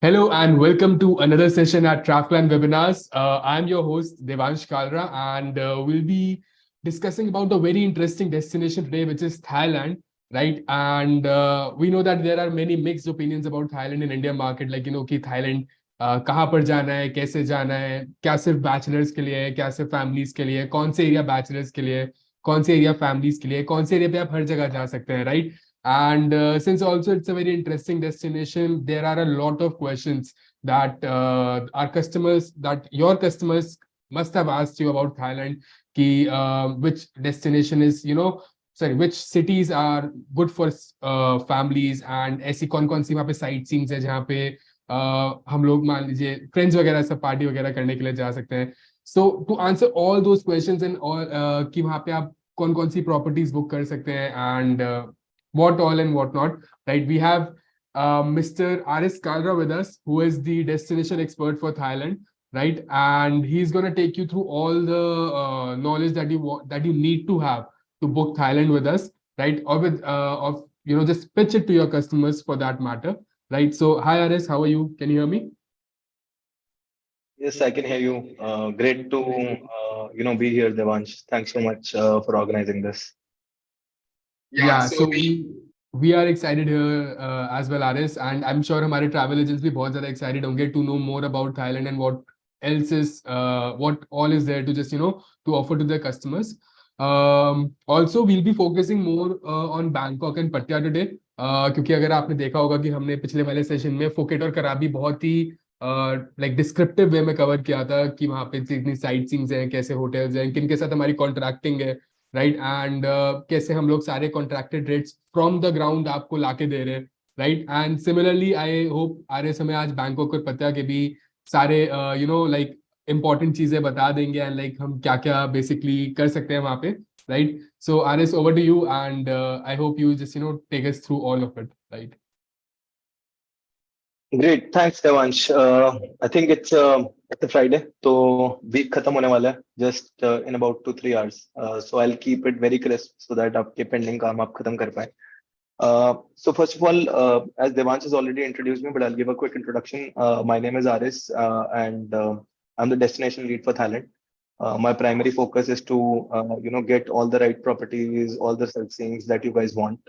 Hello and welcome to another session at Traveland Webinars. I'm your host Devansh Kalra, and we'll be discussing about a very interesting destination today, which is Thailand, right? And we know that there are many mixed opinions about Thailand in India market, like कि Thailand कहाँ पर जाना है, कैसे जाना है, क्या सिर्फ बैचलर्स के लिए है, क्या सिर्फ फैमिलीज के लिए है, कौन से एरिया बैचलर्स के लिए है, कौन से एरिया फैमिलीज के लिए है, कौन से एरिया पे आप हर जगह जा सकते हैं, right? And since also it's a very interesting destination, there are a lot of questions that your customers must have asked you about Thailand. Which destination is, sorry, which cities are good for families, and ऐसी कौन सी वहाँ पे site सीइंग्स है जहाँ पे हम लोग मान लीजिए फ्रेंड्स वगैरह सब पार्टी वगैरह करने के लिए जा सकते हैं. So to answer all those questions and all कि वहाँ पे आप कौन सी प्रॉपर्टीज बुक कर सकते हैं, and what all and what not, right? We have Mr. Aris Kalra with us, who is the destination expert for Thailand, right? And he's going to take you through all the knowledge that you need to have to book Thailand with us, right? Or with just pitch it to your customers for that matter, right? So hi Aris, how are you? Can you hear me? Yes, I can hear you. Great to be here, Devansh. Thanks so much for organizing this. Yeah, so we are excited here as well, Aris, and I'm sure हमारे travel agents भी बहुत ज़्यादा excited होंगे to know more about Thailand and what all is there to just to offer to their customers. Also we'll be focusing more on Bangkok and Pattaya today, क्योंकि अगर आपने देखा होगा कि हमने पिछले वाले सेशन में फुकेट और कराबी बहुत ही लाइक डिस्क्रिप्टिव वे में कवर किया था कि वहाँ पे कितनी साइट सीइंग्स हैं, कैसे होटल्स हैं, किन के साथ हमारी कॉन्ट्रैक्टिंग है, राइट? एंड कैसे हम लोग सारे contracted rates from the ground आपको लाके दे रहे हैं, right? And similarly I hope RS हमें आज बैंकॉक और पत्ता के भी सारे लाइक इंपॉर्टेंट चीजें बता देंगे, एंड लाइक हम क्या क्या बेसिकली कर सकते हैं वहाँ पे, right? So RS, over to you, and I hope you just take us through all of it, right? Great, thanks, Devansh. I think it's a Friday, so week खत्म होने वाला है just in about 2-3 hours. So I'll keep it very crisp so that आपके pending काम आप खत्म कर पाए. So first of all, as Devansh has already introduced me, but I'll give a quick introduction. My name is Aris, and I'm the destination lead for Thailand. My primary focus is to get all the right properties, all the sightseeings that you guys want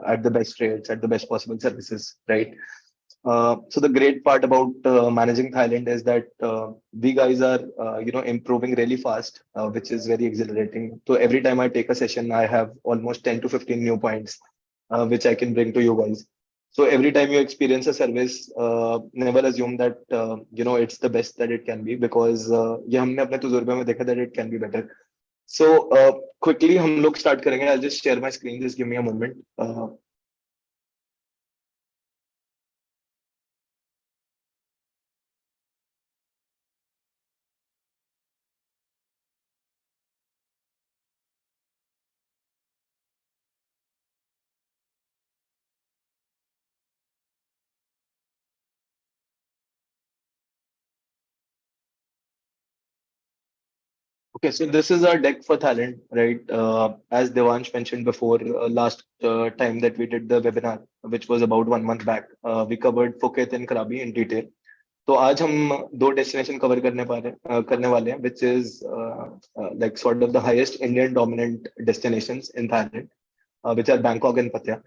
at the best rates, at the best possible services, right? So the great part about managing Thailand is that we guys are improving really fast, which is very exhilarating. So every time I take a session, I have almost 10 to 15 new points which I can bring to you guys. So every time you experience a service, never assume that it's the best that it can be, because ये हमने अपने तजुर्बे में देखा that it can be better. So quickly हम लोग start करेंगे. I'll just share my screen. Just give me a moment. Okay, so this is our deck for Thailand, right? As Devansh mentioned before, last time that we did the webinar, which was about 1 month back, we covered Phuket and Krabi in detail. तो आज हम दो destination cover करने वाले हैं, which is like sort of the highest Indian dominant destinations in Thailand, which are Bangkok and Pattaya.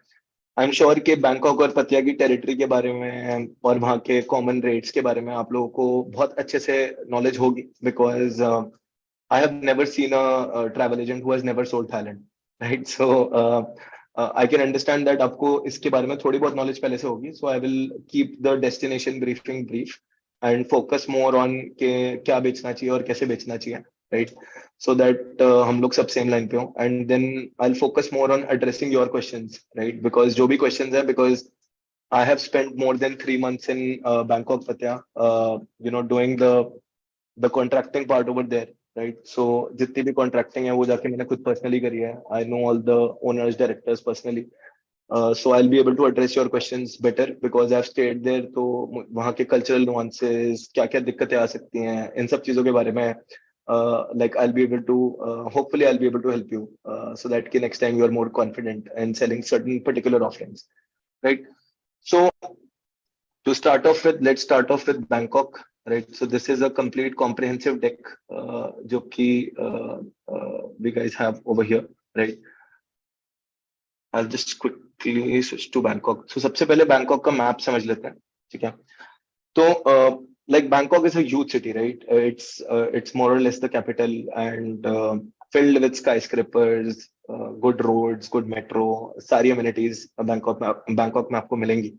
I am sure कि Bangkok और पतिया की टेरिटरी के बारे में और वहाँ के कॉमन रेट्स के बारे में आप लोगों को बहुत अच्छे से नॉलेज होगी, because I have never seen a travel agent who has never sold Thailand, right? So I can understand that आपको इसके बारे में थोड़ी बहुत knowledge पहले से होगी. So I will keep the destination briefing brief and focus more on के क्या बेचना चाहिए और कैसे बेचना चाहिए, right? So that हम लोग सब same line पे हो. And then I'll focus more on addressing your questions, right? Because जो भी questions है, because I have spent more than 3 months in Bangkok, Pattaya, doing the contracting part over there. Right, so जितनी भी contracting है वो जाके मैंने खुद personally करी है. I know all the owners, directors personally, so I'll be able to address your questions better because I've stayed there. तो वहाँ के cultural nuances, क्या क्या दिक्कतें आ सकती हैं, इन सब चीजों के बारे में like I'll be able to hopefully I'll be able to help you so that next time you are more confident in selling certain particular offerings, right? So to start off with, let's start off with Bangkok, right? So this is a complete comprehensive deck, जो कि we guys have over here, right? I'll just quickly switch to Bangkok. So सबसे पहले Bangkok का map समझ लेते हैं, ठीक है? So like Bangkok is a huge city, right? It's more or less the capital and filled with skyscrapers, good roads, good metro, सारी amenities Bangkok में आपको मिलेंगी.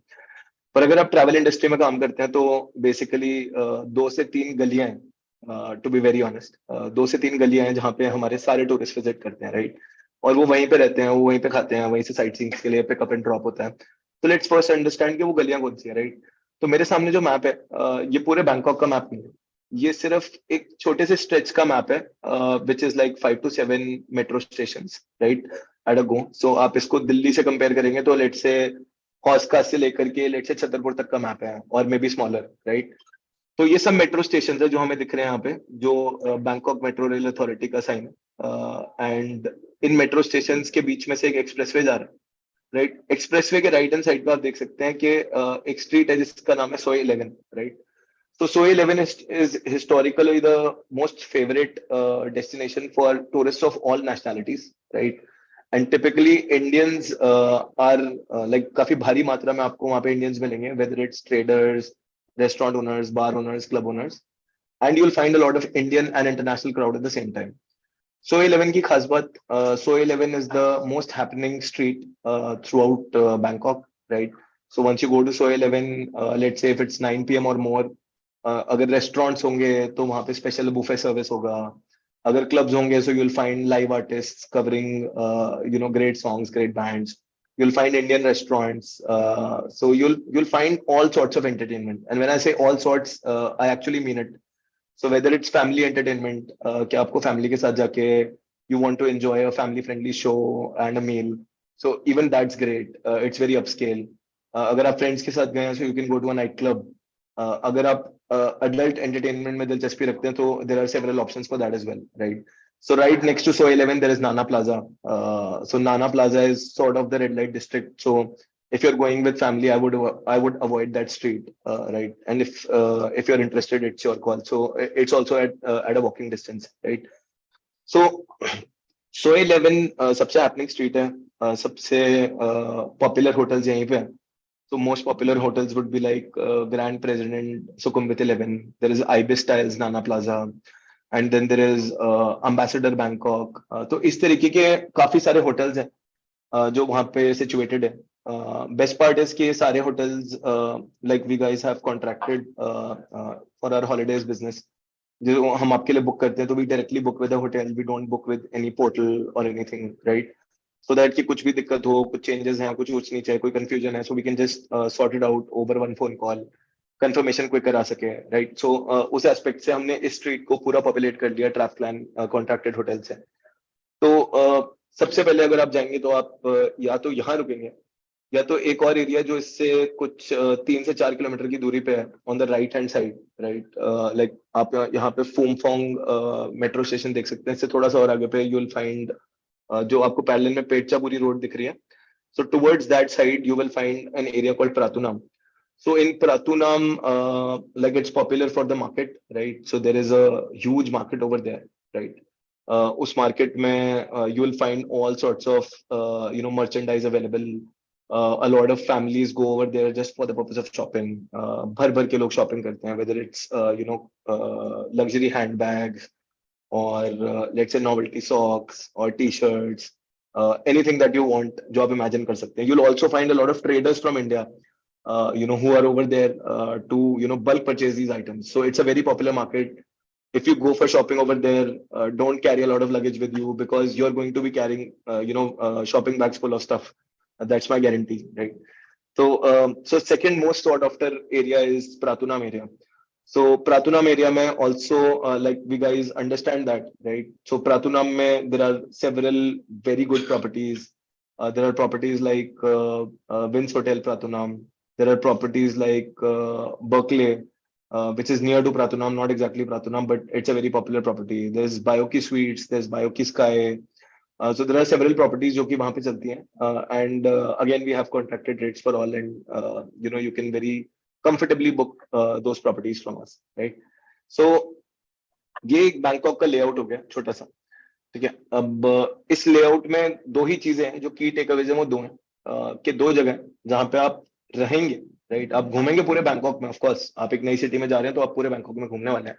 पर अगर आप ट्रैवल इंडस्ट्री में काम करते हैं तो बेसिकली 2 से 3 गलियां हैं, टू बी वेरी ऑनेस्ट, 2 से 3 गलियां हैं जहाँ पे हमारे सारे टूरिस्ट विजिट करते हैं, राइट? और वो वहीं पे रहते हैं, वो वहीं पे खाते हैं, वहीं से साइट सीइंग के लिए पिकअप एंड ड्रॉप होता है. तो लेट्स फर्स्ट अंडरस्टैंड कि वो गलियां कौन सी है, राइट? तो मेरे सामने जो मैप है, ये पूरे बैंकॉक का मैप नहीं है, ये सिर्फ एक छोटे से स्ट्रेच का मैप है, which is like 5 to 7 metro station, right, at a go. So आप इसको दिल्ली से कंपेयर करेंगे तो लेट्स से हौसका से लेकर के लेट से छतरपुर तक का मैप है, और मे बी स्मॉलर, राइट? तो ये सब मेट्रो स्टेशन है जो हमें दिख रहे हैं यहाँ पे, जो बैंकॉक मेट्रो रेल अथॉरिटी का साइन है. एंड इन मेट्रो स्टेशन के बीच में से एक एक्सप्रेसवे जा रहा है, राइट? एक्सप्रेसवे के राइट हैंड साइड पे आप देख सकते हैं कि एक स्ट्रीट है जिसका नाम है सोई 11, right? So Soy 11 is historically the most favorite destination for tourists of all nationalities, right? And typically Indians are like काफी भारी मात्रा में आपको वहाँ पे Indians मिलेंगे, whether it's traders, restaurant owners, bar owners, club owners, and you'll find a lot of Indian and international crowd at the same time. Soy 11 की खास बात, Soy 11 is the most happening street throughout Bangkok, right? So once you go to Soy 11, let's say if it's 9 p.m. or more, अगर restaurants होंगे तो वहां पे special buffet service होगा. अगर क्लब्स होंगे so you'll find live artists covering great songs, great bands. You'll find Indian restaurants, so you'll find all sorts of entertainment. And when I say all sorts, I actually mean it. So whether it's family entertainment, कि आपको family के साथ जाके you want to enjoy a family friendly show and a meal, so even that's great. It's very upscale. अगर आप friends के साथ गए हैं so you can go to a night club. अगर आप adult entertainment में दिलचस्पी रखते हैं तो there are several options for that as well, right? So right next to Soy 11 there is Nana Plaza. So Nana Plaza is sort of the red light district. So if you're going with family, I would avoid that street, right? And if you're interested, it's your call. So it's also at a walking distance, right? So Soy 11 सबसे happening street है, सबसे popular hotels यहीं पे हैं. So most popular hotels would be like Grand President, Sukhumvit 11. There is Ibis Styles, Nana Plaza, and then there is Ambassador Bangkok. तो इस तरीके के काफी सारे hotels हैं जो वहाँ पे situated है. Best part is कि सारे hotels like we guys have contracted for our holidays business. जो हम आपके लिए बुक करते हैं तो we directly book with the hotel. We don't book with any portal or anything, right? So that कि कुछ भी दिक्कत हो, कुछ चेंजेस हैं, कुछ ऊंच नीच है, कोई कंफ्यूजन है, so we can just sort it out over one phone call, confirmation quick करा सके, राइट? सो उस एस्पेक्ट से हमने इस स्ट्रीट को पूरा पॉपुलेट कर लिया ट्रैवल प्लान कॉन्ट्रैक्टेड होटल से. तो सबसे पहले अगर आप जाएंगे तो आप या तो यहाँ रुकेंगे या तो एक और एरिया जो इससे कुछ 3 से 4 किलोमीटर की दूरी पे है, on the right hand side, right? Like आप यहाँ पे फूमफोंग मेट्रो स्टेशन देख सकते हैं. इससे थोड़ा सा और आगे पे यू विल फाइंड जो आपको पैरेलल में पेटचापुरी रोड दिख रही है. So towards that side, you will find an area called Pratunam. So in Pratunam, like it's popular for the market, right? So there is a huge market over there, right? उस market में you will find all sorts of merchandise available. A lot of families go over there just for the purpose of shopping. भर भर के लोग shopping करते हैं, whether it's luxury handbags or let's say novelty socks or t-shirts, anything that you want, जो आप imagine कर सकते हैं. You'll also find a lot of traders from India, who are over there to bulk purchase these items. So it's a very popular market. If you go for shopping over there, don't carry a lot of luggage with you because you're going to be carrying shopping bags full of stuff. That's my guarantee, right? So second most sought after area is Pratunam area. So Pratunam area mein also like we guys understand that, right? So Pratunam mein there are several very good properties. There are properties like Vince Hotel Pratunam. There are properties like Berkeley, which is near to Pratunam, not exactly Pratunam, but it's a very popular property. There's Bioki Suites, there's Bioki Sky. So there are several properties जो कि वहाँ पे चलती हैं, and again we have contracted rates for all, and you can very comfortably book those properties from us, right? So ये एक Bangkok का layout हो गया छोटा सा, ठीक है। अब इस लेआउट में दो ही चीजें हैं जो की टेक अवेज है, वो दो हैं, कि दो जगह जहां पे आप रहेंगे, राइट। आप घूमेंगे पूरे बैंकॉक में, ऑफ कोर्स आप एक नई सिटी में जा रहे हैं तो आप पूरे बैंकॉक में घूमने वाले हैं,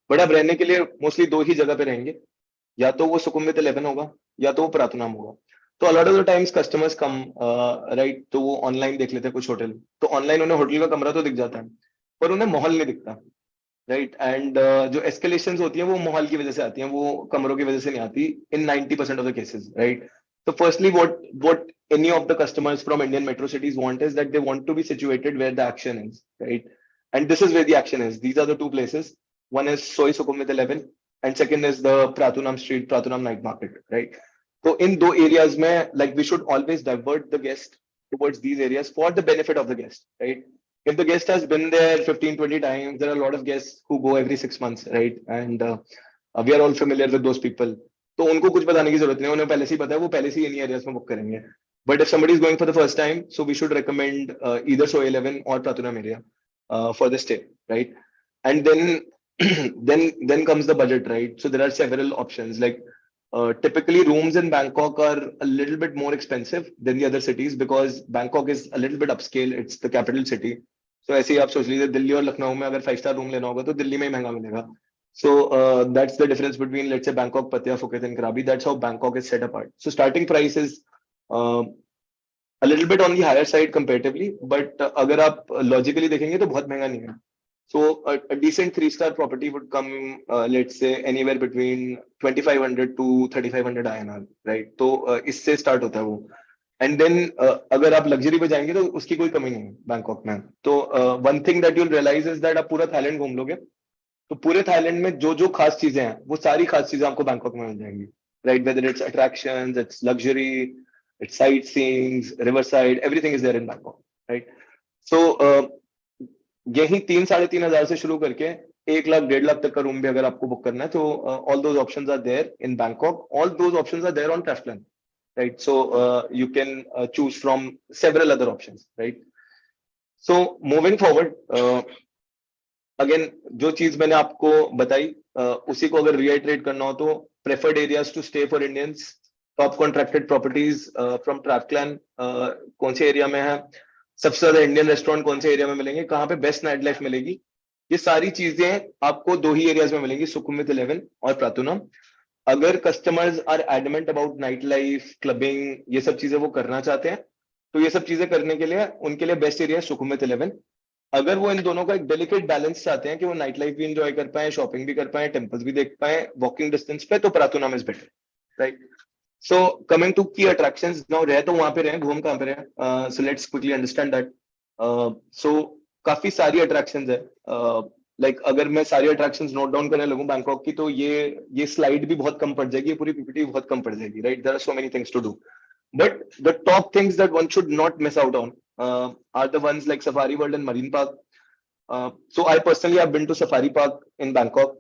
बट आप रहने के लिए मोस्टली दो ही जगह पे रहेंगे, या तो वो सुकुमवित 11 होगा या तो वो प्रातुनाम होगा। तो a lot of the times customers come, right, तो वो ऑनलाइन देख लेते हैं कुछ होटल, तो ऑनलाइन उन्हें होटल का कमरा तो दिख जाता है पर उन्हें माहौल नहीं दिखता, राइट। एंड जो एस्केलेशन होती है वो माहौल की वजह से आती है, वो कमरों की वजह से नहीं आती इन 90% of the cases, right. So firstly, what any of the customers from Indian metro cities want is that they want to be situated where the action is, right? And this is where the action is. These are the two places. One is Soy Sukhumvit 11, and second is the Pratunam Street, Pratunam Night Market, right? So in those areas, like we should always divert the guest towards these areas for the benefit of the guest, right? If the guest has been there 15, 20 times, there are a lot of guests who go every 6 months, right? And we are all familiar with those people. तो उनको कुछ बताने की जरूरत नहीं है, उन्हें पहले से ही पता है, वो पहले से ही इन्हीं एरियाज में बुक करेंगे। But if somebody is going for the first time, so we should recommend either Soy 11 or Pratunam area for the stay, right? And then then comes the budget, right? So there are several options. Like typically rooms in Bangkok are a little bit more expensive than the other cities because Bangkok is a little bit upscale. It's the capital city. So ऐसे ही आप सोच लीजिए दिल्ली और लखनऊ में अगर 5 star room लेना होगा तो दिल्ली में ही महंगा मिलेगा। So that's the difference between, let's say, Bangkok, Pattaya, Phuket, and Krabi. That's how Bangkok is set apart. So starting price is uh, a little bit on the higher side comparatively, but अगर आप logically देखेंगे तो बहुत महंगा नहीं है। So a decent 3-star property would come, let's say, anywhere between 2,500 to 3,500 INR, right? तो इससे start होता है वो। एंड देन अगर आप लग्जरी पे जाएंगे तो उसकी कोई कमी नहीं है बैंकॉक में। तो one thing that you'll realise is that आप पूरा थाईलैंड घूम लोगे तो पूरे थाईलैंड में जो जो खास चीजें हैं वो सारी खास चीजें आपको बैंकॉक में मिल जाएंगी, right. Whether it's attractions, it's luxury, it's sightseeings, river side, everything is there in Bangkok, right. So यही 3-3,500 से शुरू करके 1 लाख 1.5 लाख तक का रूम भी अगर आपको बुक करना है तो all those options are there in Bangkok, all those options are there on Travelan, right? So you can choose from several other options, right? So moving forward, again जो चीज मैंने आपको बताई उसी को अगर reiterate करना हो तो preferred areas to stay for Indians, top contracted properties from TravClan कौन से एरिया में है, सबसे ज्यादा इंडियन रेस्टोरेंट कौन से एरिया में मिलेंगे, कहाँ पे बेस्ट नाइट लाइफ मिलेगी, ये सारी चीजें आपको दो ही एरियाज में मिलेंगी, सुखुमवित 11 और प्रातुनम। अगर customers are adamant about night life, clubbing, ये सब चीजें वो करना चाहते हैं तो ये सब चीजें करने के लिए उनके लिए बेस्ट एरिया है सुखुमवित 11। अगर वो इन दोनों का एक डेलिकेट बैलेंस चाहते हैं कि वो नाइट लाइफ भी एंजॉय कर पाए, शॉपिंग भी कर पाए, टेम्पल्स भी देख पाए वॉकिंग डिस्टेंस पे, तो Pratunam is better, right. So coming to key attractions, now रहे तो वहां पे रहे, घूम कहाँ पे रहे, so let's quickly understand that. So काफी सारी अट्रैक्शंस है, लाइक अगर मैं सारी अट्रैक्शंस नोट डाउन करने लगूं बैंकॉक की तो ये स्लाइड भी बहुत कम पड़ जाएगी, ये पूरी पीपीटी बहुत कम पड़ जाएगी, right. There are so many things to do, but the top things that one should not miss out on are the ones like Safari World and Marine Park. So I personally have been to Safari Park in Bangkok.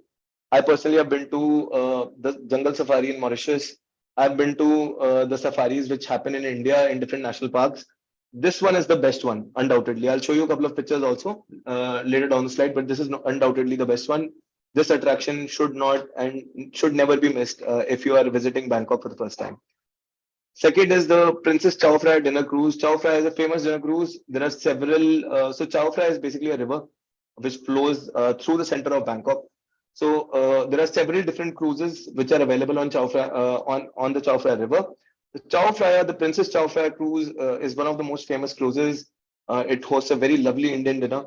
I personally have been to the Jungle Safari in Mauritius. I've been to the safaris which happen in India in different national parks. This one is the best one, undoubtedly. I'll show you a couple of pictures also later down the slide, but this is undoubtedly the best one. This attraction should not and should never be missed if you are visiting Bangkok for the first time. Second is the Princess Chao Phraya dinner cruise. Chao Phraya is a famous dinner cruise. There are several. So Chao Phraya is basically a river which flows through the center of Bangkok. So there are several different cruises which are available on Chao Phraya, on the Chao Phraya river. The Chao Phraya, the Princess Chao Phraya cruise is one of the most famous cruises. It hosts a very lovely Indian dinner,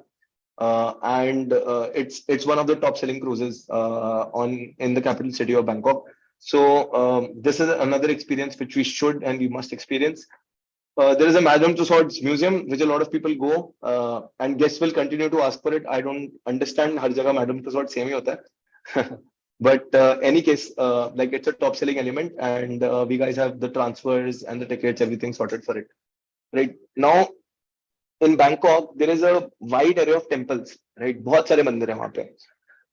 and it's one of the top selling cruises in the capital city of Bangkok. So this is another experience which we should and we must experience. There is a Madame Tussauds museum which a lot of people go and guests will continue to ask for it. I don't understand हर जगह Madame Tussauds same ही होता है. But any case, like it's a top selling element and we guys have the transfers and the tickets, everything sorted for it. Right now in Bangkok, there is a wide array of temples, right? बहुत सारे मंदिर हैं वहाँ पे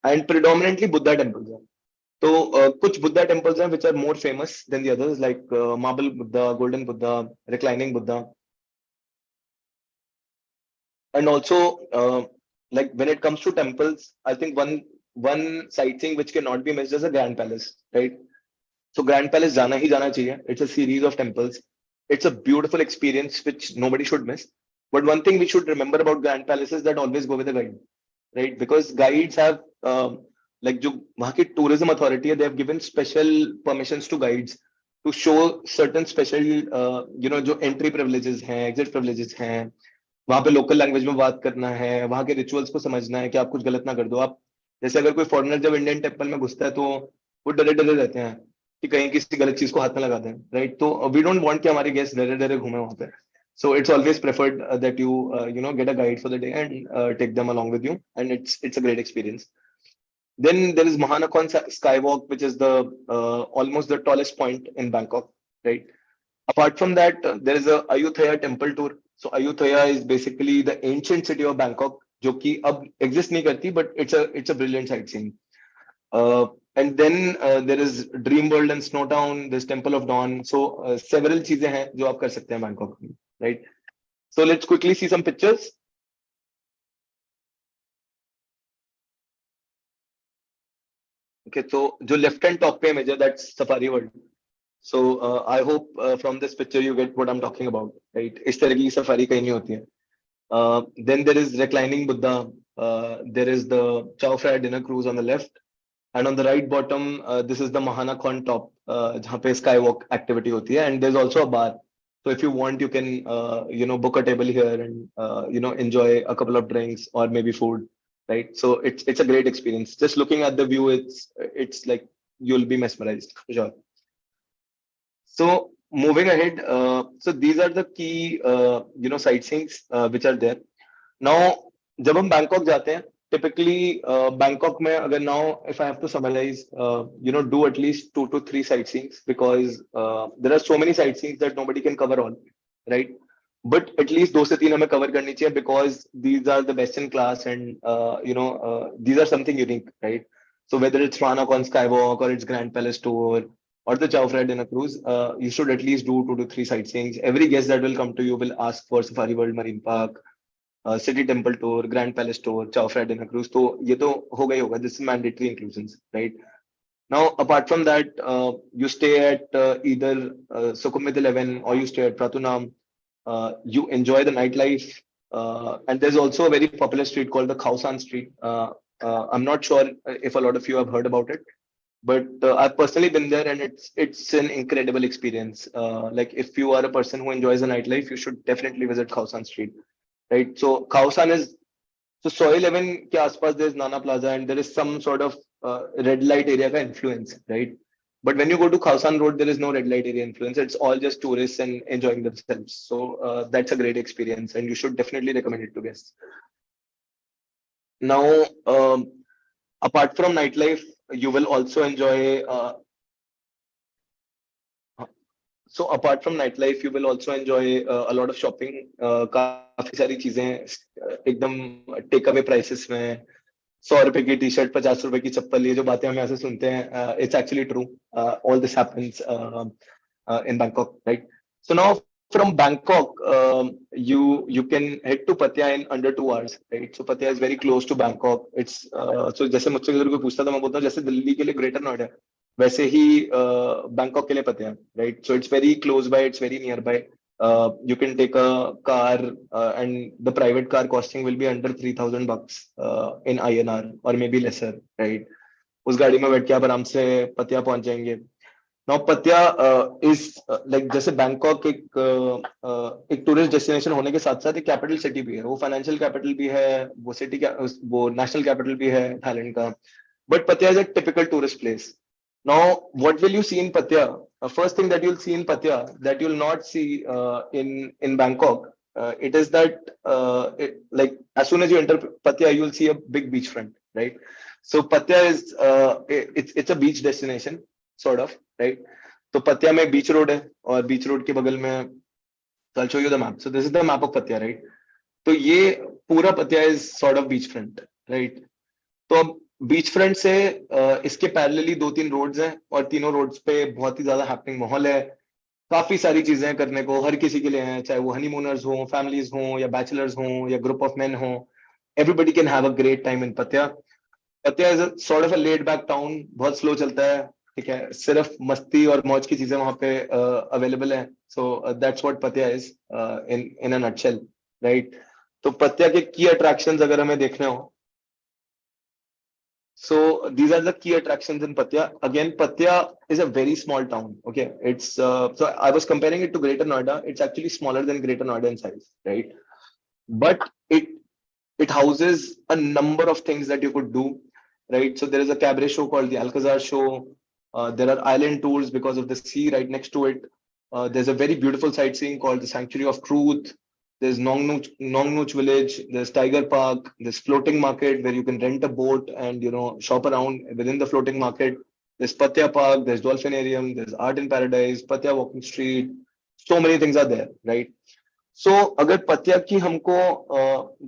and predominantly Buddha temples हैं. तो कुछ Buddha temples हैं which are more famous than the others, like marble Buddha, golden Buddha, reclining Buddha. And also like when it comes to temples, I think one sightseeing which cannot be missed is a Grand Palace, right? So Grand Palace jana hi jana chahiye. It's a series of temples. It's a beautiful experience which nobody should miss. But one thing we should remember about Grand Palace is that always go with a guide, right? Because guides have like जो वहाँ की tourism authority है, they have given special permissions to guides to show certain special जो entry privileges हैं, exit privileges हैं, वहाँ पे local language में बात करना है, वहाँ के रिचुअल्स को समझना है कि आप कुछ गलत ना कर दो। आप जैसे अगर कोई फॉरेनर जब इंडियन टेम्पल में घुसता है तो वो डरे डरे रहते हैं कि कहीं किसी गलत चीज को हाथ में लगा दें, राइट? तो वी डोंट वांट कि हमारे गेस्ट डरे डरे घूमे वहाँ पे. So it's always preferred that you get a guide for the day and take them along with you, and it's a great experience. Then there is Mahanakhon Skywalk, which is the almost the tallest point in Bangkok, right? Apart from that, there is a Ayutthaya temple tour. So Ayutthaya is basically the ancient city of Bangkok, जो कि अब exist नहीं करती, but it's a brilliant sightseeing. And then there is Dream World and Snowtown. There's Temple of Dawn. So several चीजें हैं जो आप कर सकते हैं Bangkok में, right? So let's quickly see some pictures. Okay, so जो left hand top पे image है, that's Safari World. So I hope from this picture you get what I'm talking about, right? इस तरह की सफारी कहीं नहीं होती है. Then there is reclining Buddha. There is the Chow Fry dinner cruise on the left, and on the right bottom, this is the Mahanakhon top, जहाँ पे skywalk activity होती है, and there's also a bar. So if you want, you can book a table here and enjoy a couple of drinks or maybe food, right? So it's a great experience. Just looking at the view, it's like you'll be mesmerized for sure. So moving ahead, so these are the key sightseeings which are there. Now जब हम Bangkok जाते हैं, typically Bangkok में अगर now if I have to summarize, do at least 2 to 3 sightseeings, because there are so many sightseeings that nobody can cover all, right? But at least 2 से 3 हमें cover करनी चाहिए, because these are the best in class, and these are something unique, right? So whether it's Ranakon Skywalk or it's Grand Palace tour or the Chow Fry dinner cruise, you should at least do 2 to 3 sightseeings. Every guest that will come to you will ask for Safari World Marine Park, City Temple tour, Grand Palace tour, Chow Fry dinner cruise. तो ये तो होगा ही होगा. This is mandatory inclusions, right? Now, apart from that, you stay at either Sukhumvit 11 or you stay at Pratunam. You enjoy the nightlife, and there's also a very popular street called the Khausan Street. I'm not sure if a lot of you have heard about it, but I've personally been there, and it's an incredible experience. Like if you are a person who enjoys the nightlife, you should definitely visit Khausan Street, right? So Khausan is, so Soy 11 के आसपास there's Nana Plaza, and there is some sort of red light area का influence, right? But when you go to Khausan Road, there is no red light area influence. It's all just tourists and enjoying themselves. So that's a great experience, and you should definitely recommend it to guests. Now, apart from nightlife, you will also enjoy. So apart from nightlife, you will also enjoy a lot of shopping. काफी सारी चीजें एकदम take away prices में, 100 रुपए की T shirt, 50 रुपए की चप्पल, ये जो बातें हम ऐसे सुनते हैं, it's actually true. All this happens in Bangkok, right? So now from Bangkok, you can head to Pattaya in under 2 hours, right? So Pattaya is very close to Bangkok. It's so जैसे मुझसे अगर कोई पूछता था, मैं बोलता हूँ जैसे दिल्ली के लिए ग्रेटर नोएडा, वैसे ही बैंकॉक के लिए Pattaya, right? So it's very close by, it's very nearby. You can take a car, and the private car costing will be under $3,000 in INR or maybe lesser, right? उस गाड़ी में बैठ के आप आराम से पतिया पहुंच जाएंगे. Now Pattaya is like जैसे बैंकॉक एक टूरिस्ट डेस्टिनेशन होने के साथ साथ एक कैपिटल सिटी भी है. वो फाइनेंशियल कैपिटल भी है, वो सिटी वो नेशनल कैपिटल भी है थाईलैंड का. But Pattaya is a typical tourist place. Now, what will you see in Pattaya? First thing that you'll see in Pattaya that you'll not see in Bangkok, it is that like as soon as you enter Pattaya, you'll see a big beachfront, right? So Pattaya is it's a beach destination, sort of, right? तो पतिया में बीच road है, और बीच road के बगल में, I'll show you the map. So this is the map of Pattaya, right? तो ये पूरा Pattaya is sort of beachfront, right? तो अब बीच फ्रंट से इसके पैरेलली 2-3 रोड्स हैं और तीनों रोड्स पे बहुत ही ज्यादा हैपनिंग माहौल है। काफी सारी चीजें हैं करने को, हर किसी के लिए हैं, चाहे वो हनीमूनर्स हो, फैमिलीज हो, या बैचलर्स हो, या ग्रुप ऑफ मेन हो। Everybody can have a great time in पतिया। पतिया is sort of a laid back town, बहुत स्लो चलता है। ठीक है, सिर्फ मस्ती और मौज की चीजें वहां पे अवेलेबल है। सो दैट्स व्हाट पतिया is in in a nutshell, right. तो पतिया के की अट्रैक्शंस अगर हमें देखने हो, so these are the key attractions in Pattaya. Again, Pattaya is a very small town. Okay, it's so I was comparing it to Greater Noida. It's actually smaller than Greater Noida in size, right? But it houses a number of things that you could do, right? So there is a cabaret show called the Alcazar Show. There are island tours because of the sea right next to it. There's a very beautiful sightseeing called the Sanctuary of Truth. There's Nongnuch village. There's Tiger Park. There's floating market where you can rent a boat and shop around within the floating market. There's Pattaya Park. There's Dolphinarium. There's Art in Paradise. Pattaya Walking Street. So many things are there, right? सो अगर पतिया की हमको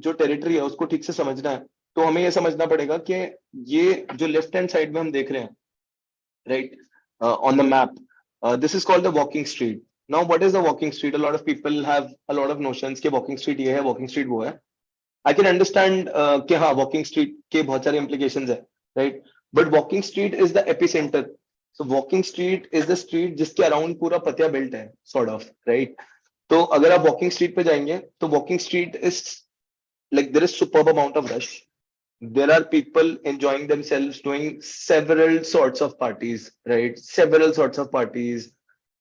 जो territory है उसको ठीक से समझना है, तो हमें ये समझना पड़ेगा कि ये जो लेफ्ट हैंड साइड में हम देख रहे हैं, right, on the map, this is called the walking street. Now what is the walking street? A lot of people have a lot of notions कि वॉकिंग स्ट्रीट ये है, वॉकिंग स्ट्रीट वो है। आई कैन अंडरस्टैंड कि हाँ, walking street के बहुत सारे इंप्लीकेशंस है, right, but walking street is the epicentre. So walking street is the street जिसके अराउंड पूरा पतिया बिल्ट है, सॉर्ट ऑफ, राइट। तो अगर आप वॉकिंग स्ट्रीट पे जाएंगे तो walking street is like there is superb amount of rush. There are people enjoying themselves doing several sorts of parties, right? Several sorts of parties.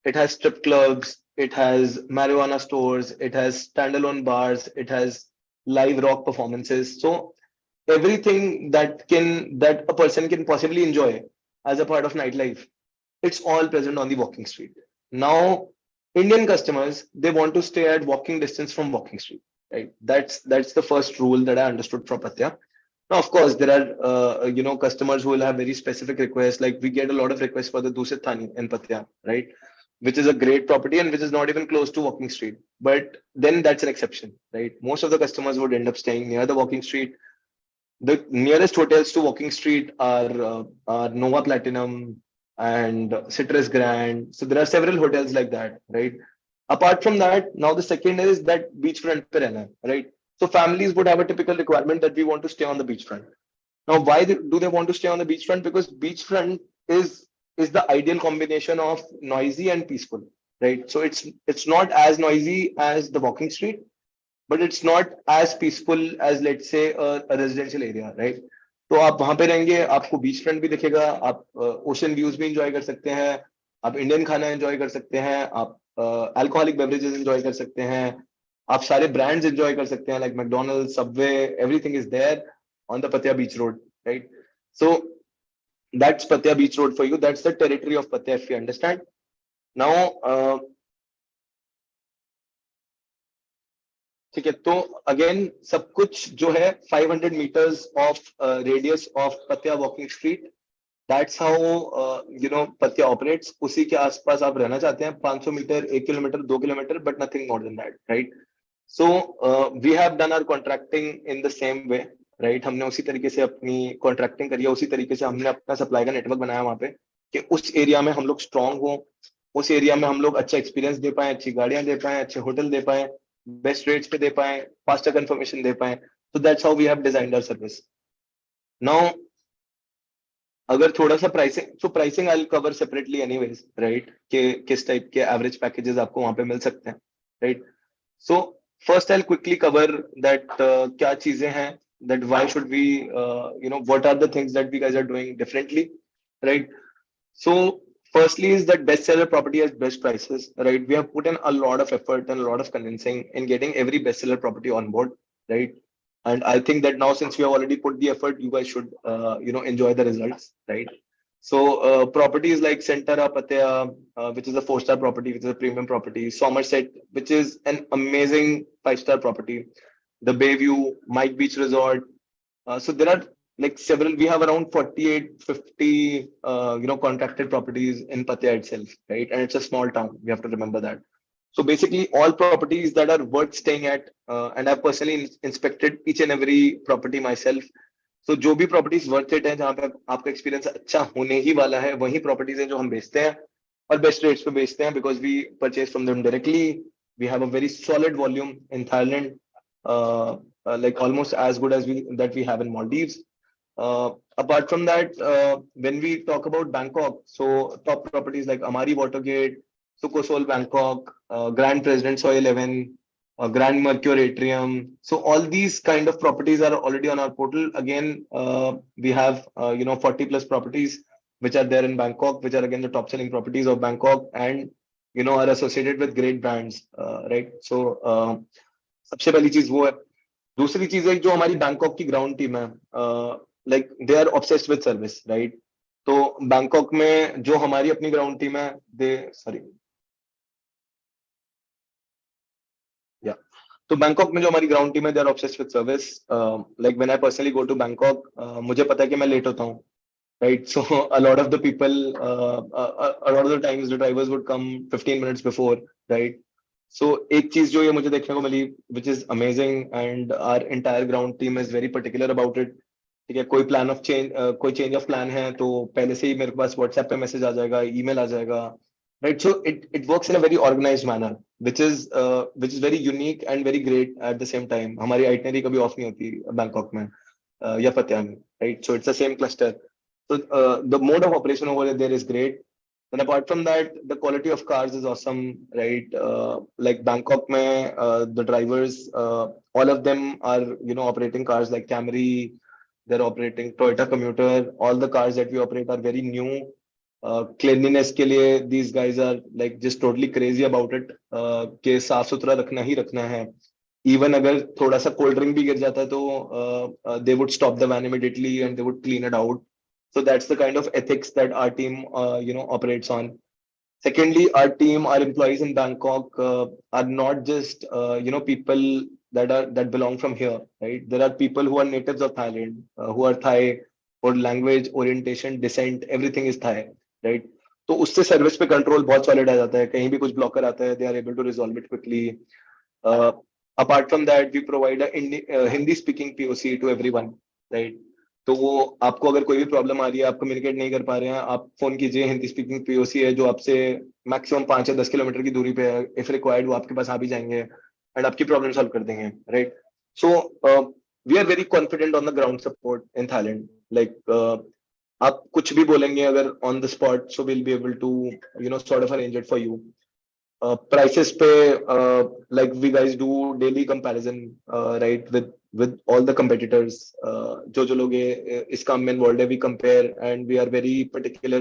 It has strip clubs, it has marijuana stores, it has standalone bars, it has live rock performances. So everything that a person can possibly enjoy as a part of nightlife, it's all present on the walking street. Now, Indian customers, they want to stay at walking distance from walking street, right? That's the first rule that I understood from Pattaya. Now, of course, there are customers who will have very specific requests. Like we get a lot of requests for the Dusit Thani in Pattaya, right? Which is a great property and which is not even close to walking street. But then that's an exception, right? Most of the customers would end up staying near the walking street. The nearest hotels to walking street are Nova Platinum and Citrus Grand. So there are several hotels like that, right? Apart from that, now the second is that beachfront pe rehna, right? So families would have a typical requirement that we want to stay on the beachfront. Now, why do they want to stay on the beachfront? Because beachfront is the ideal combination of noisy and peaceful, right? So it's not as noisy as the walking street, but it's not as peaceful as, let's say, a residential area, right? तो आप वहां पे रहेंगे, आपको beach front भी दिखेगा, आप ocean views भी इंजॉय कर सकते हैं, आप इंडियन खाना एंजॉय कर सकते हैं, आप अल्कोहलिक बेवरेजेस एंजॉय कर सकते हैं, आप सारे ब्रांड्स एंजॉय कर सकते हैं, like McDonald, Subway, everything is there on the Pattaya beach road, right? So that's Pattaya beach road for you, that's the territory of Pattaya, if you understand. Now ठीक है, तो अगेन सब कुछ जो है 500 metres of radius of Pattaya walking street, that's how Pattaya operates. उसी के आसपास आप रहना चाहते हैं, 500 metre, 1 kilometre, 2 kilometre, but nothing more than that, right? So we have done our contracting in the same way, right? हमने उसी तरीके से अपनी कॉन्ट्रैक्टिंग करी है, उसी तरीके से हमने अपना सप्लाई का नेटवर्क बनाया वहां पे कि उस एरिया में हम लोग स्ट्रांग हो, उस एरिया में हम लोग अच्छा एक्सपीरियंस दे पाए, अच्छी गाड़ियां दे पाए, अच्छे होटल दे पाए, बेस्ट रेट्स पे दे पाए, फास्टर कंफर्मेशन दे पाए। तो that's how we have designed our service. Now अगर थोड़ा सा प्राइसिंग, तो pricing I will cover separately anyways, right? कि किस टाइप के एवरेज पैकेजेस आपको वहां पे मिल सकते हैं, right? So first I will quickly cover that क्या चीजें हैं, that why should we what are the things that we guys are doing differently, right? So firstly is that bestseller property has best prices, right? We have put in a lot of effort and a lot of convincing in getting every bestseller property on board, right? And I think that now, since we have already put the effort, you guys should enjoy the results, right? So properties like Centara Pattaya, which is a 4-star property, which is a premium property, Somerset, which is an amazing 5-star property, the Bayview, Mike Beach Resort. So there are like several, we have around 48, 50, contracted properties in Pattaya itself, right? And it's a small town. We have to remember that. So basically all properties that are worth staying at, and I've personally inspected each and every property myself. सो जो भी properties worth it है, जहाँ पे आपका experience अच्छा होने ही वाला है, वही प्रॉपर्टीज है जो हम बेचते हैं और बेस्ट रेट्स पे बेचते हैं, because we purchase from them directly. We have a very solid volume in Thailand, like almost as good as we have in Maldives. Apart from that, when we talk about Bangkok, so top properties like Amari Watergate, Sukosol Bangkok, Grand President Soy 11, Grand Mercure Atrium. So all these kind of properties are already on our portal. Again, we have 40 plus properties which are there in Bangkok, which are again the top selling properties of Bangkok, and are associated with great brands, right? So सबसे पहली चीज वो है. दूसरी चीज है जो हमारी बैंकॉक की ग्राउंड टीम है, like they are obsessed with service, right? तो बैंकॉक में जो हमारी अपनी ग्राउंड टीम है, दे सॉरी या तो बैंकॉक में जो हमारी ग्राउंड टीम है, they are obsessed with service. Like when I personally go to Bangkok, मुझे पता है कि मैं लेट होता हूँ, right? So a lot of the people, a lot of the times the drivers would come 15 minutes before, right? So एक चीज जो ये मुझे देखने को मिली, which is amazing, and our entire ground team is very particular about it. ठीक है, कोई प्लान ऑफ चेंज, कोई चेंज ऑफ प्लान है तो पहले से ही मेरे पास व्हाट्सएप पे मैसेज आ जाएगा, ईमेल आ जाएगा, right? So it works in a very organised manner, which is very unique and very great at the same time. हमारी आइटनरी कभी ऑफ नहीं होती बैंकॉक में, या पतिया में, right? So it's the same cluster. So the mode of operation over there is great. And apart from that, the quality of cars is awesome, right? Like Bangkok mein, the drivers, all of them are, operating cars like Camry. They're operating Toyota Commuter. All the cars that we operate are very new. Cleanliness के लिए these guys are like just totally crazy about it. कि साफ सुथरा रखना ही रखना है. Even अगर थोड़ा सा कोल्ड ड्रिंक भी गिर जाता है तो they would stop the van immediately and they would clean it out. So that's the kind of ethics that our team, operates on. Secondly, our team, our employees in Bangkok are not just, people that belong from here, right? There are people who are natives of Thailand, who are Thai, for language, orientation, descent, everything is Thai, right? तो उससे service पे control बहुत solid आ जाता है. कहीं भी कुछ blocker आता है, they are able to resolve it quickly. Apart from that, we provide Hindi speaking POC to everyone, right? तो वो आपको अगर कोई भी प्रॉब्लम आ रही है, आप कम्युनिकेट नहीं कर पा रहे हैं, आप फोन कीजिए. हिंदी स्पीकिंग पीओसी है जो आपसे मैक्सिमम 5 या 10 किलोमीटर की दूरी पे है. इफ रिक्वायर्ड वो आपके पास आ भी जाएंगे एंड आपकी प्रॉब्लम सॉल्व कर देंगे, right? So we are very confident on the ground support in Thailand. Like आप कुछ भी बोलेंगे अगर on the spot, so will be able to sort of arrange it for you. Prices पे, like we guys do daily comparison, right, with all the competitors. जो लोग इस काम में involved है, we compare and we are very particular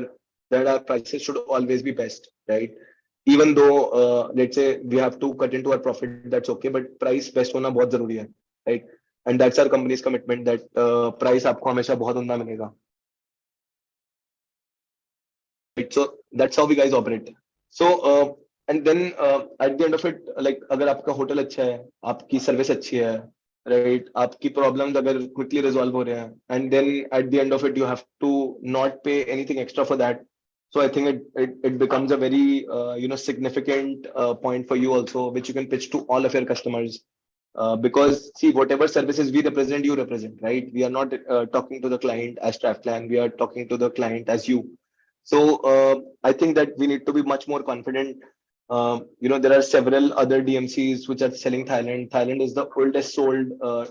that our prices should always be best, right? Even though let's say we have to cut into our profit, that's okay, but price best होना बहुत जरूरी है, right? And that's our company's commitment that price आपको हमेशा बहुत उम्दा मिलेगा, right? So that's how we guys operate. So and then at the end of it, like अगर आपका होटल अच्छा है, आपकी सर्विस अच्छी है, राइट, आपकी प्रॉब्लम्स अगर क्विकली रिजॉल्व हो रहे हैं, and then at the end of it you have to not pay anything extra for that. So I think it becomes a very significant point for you also, which you can pitch to all of your customers. Because see, whatever services we represent, you represent, right? We are not talking to the client as TravelPlan. We are talking to the client as you. So I think that we need to be much more confident. There are several other DMCs which are selling Thailand. Thailand is the oldest sold